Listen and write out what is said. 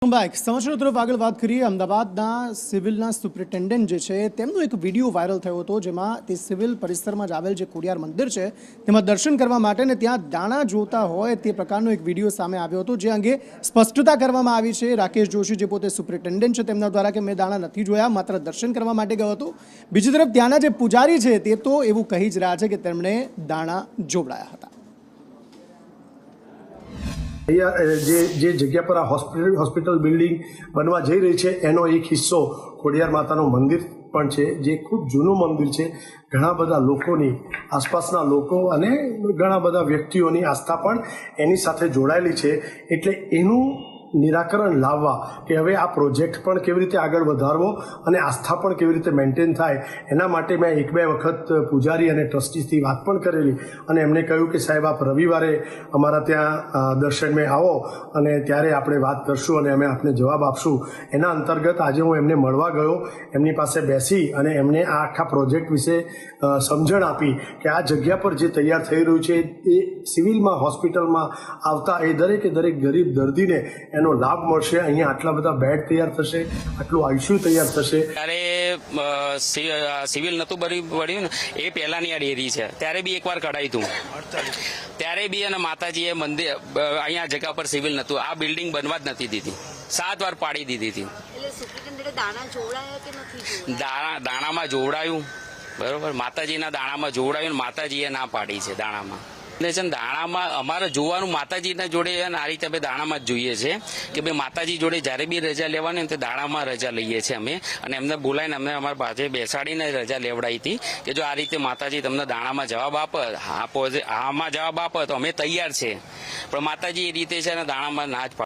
સમાચારો તરફ આગળ વાત કરીએ। અમદાવાદના સિવિલના સુપ્રિન્ટેન્ડન્ટ જે છે તેમનો એક વિડીયો વાયરલ થયો હતો, જેમાં તે સિવિલ પરિસરમાં જ આવેલ જે ખોડિયાર મંદિર છે તેમાં દર્શન કરવા માટે ને ત્યાં દાણા જોતા હોય તે પ્રકારનો એક વિડીયો સામે આવ્યો હતો, જે અંગે સ્પષ્ટતા કરવામાં આવી છે રાકેશ જોશી, જે પોતે સુપ્રિન્ટેન્ડન્ટ છે, તેમના દ્વારા કે મેં દાણા નથી જોયા, માત્ર દર્શન કરવા માટે ગયો હતો। બીજી તરફ ત્યાંના જે પૂજારી છે તે તો એવું કહી જ રહ્યા છે કે તેમણે દાણા જોવડાયા હતા। જે જગ્યા પર આ હોસ્પિટલ બિલ્ડિંગ બનવા જઈ રહી છે એનો એક હિસ્સો ખોડિયાર માતાનું મંદિર પણ છે, જે ખૂબ જૂનું મંદિર છે। ઘણા બધા લોકોની, આસપાસના લોકો અને ઘણા બધા વ્યક્તિઓની આસ્થા પણ એની સાથે જોડાયેલી છે। એટલે એનું નિરાકરણ લાવવા કે હવે આ પ્રોજેક્ટ પણ કેવી રીતે આગળ વધારવો અને આસ્થા પણ કેવી રીતે મેન્ટેન થાય, એના માટે મેં એક બે વખત પૂજારી અને ટ્રસ્ટીથી વાત પણ કરેલી અને એમણે કહ્યું કે સાહેબ આપ રવિવારે અમારા ત્યાં દર્શનમે આવો અને ત્યારે આપણે વાત કરશું અને અમે આપને જવાબ આપશું। એના અંતર્ગત આજે હું એમને મળવા ગયો, એમની પાસે બેસી અને એમને આ આખા પ્રોજેક્ટ વિશે સમજણ આપી કે આ જગ્યા પર જે તૈયાર થઈ રહ્યું છે એ સિવિલમાં હોસ્પિટલમાં આવતા એ દરેકે દરેક ગરીબ દર્દીને એનો લાભ મળશે। અહીંયા આટલા બધા બેડ તૈયાર થશે, આટલું આઈસીયુ તૈયાર થશે। ત્યારે સિવિલ નતું પડ્યું ને એ પહેલાની આ ડેરી છે, ત્યારે બી એકવાર કઢાયું હતું, ત્યારે બી અને માતાજીએ મંદિર અહીંયા જગ્યા પર સિવિલ નતું, આ બિલ્ડિંગ બનવા જ નથી દીધી, 7 વાર પાડી દીધી હતી। દાણામાં જોવડાયું, બરોબર, માતાજીના દાણામાં જોવડાયું, માતાજીએ ના પાડી છે દાણામાં। દાણામાં અમારે જોવાનું માતાજીના જોડે આ રીતે અમે દાણામાં જ જોઈએ છે કે ભાઈ માતાજી જોડે જ્યારે બી રજા લેવાની તો દાણામાં રજા લઈએ છીએ અમે, અને એમને બોલાવીને અમને અમારા પાસે બેસાડીને રજા લેવડાવી હતી કે જો આ રીતે માતાજી તમને દાણામાં જવાબ આપે, આમાં જવાબ આપે તો અમે તૈયાર છે, પણ માતાજી એ રીતે છે ને દાણામાં ના જ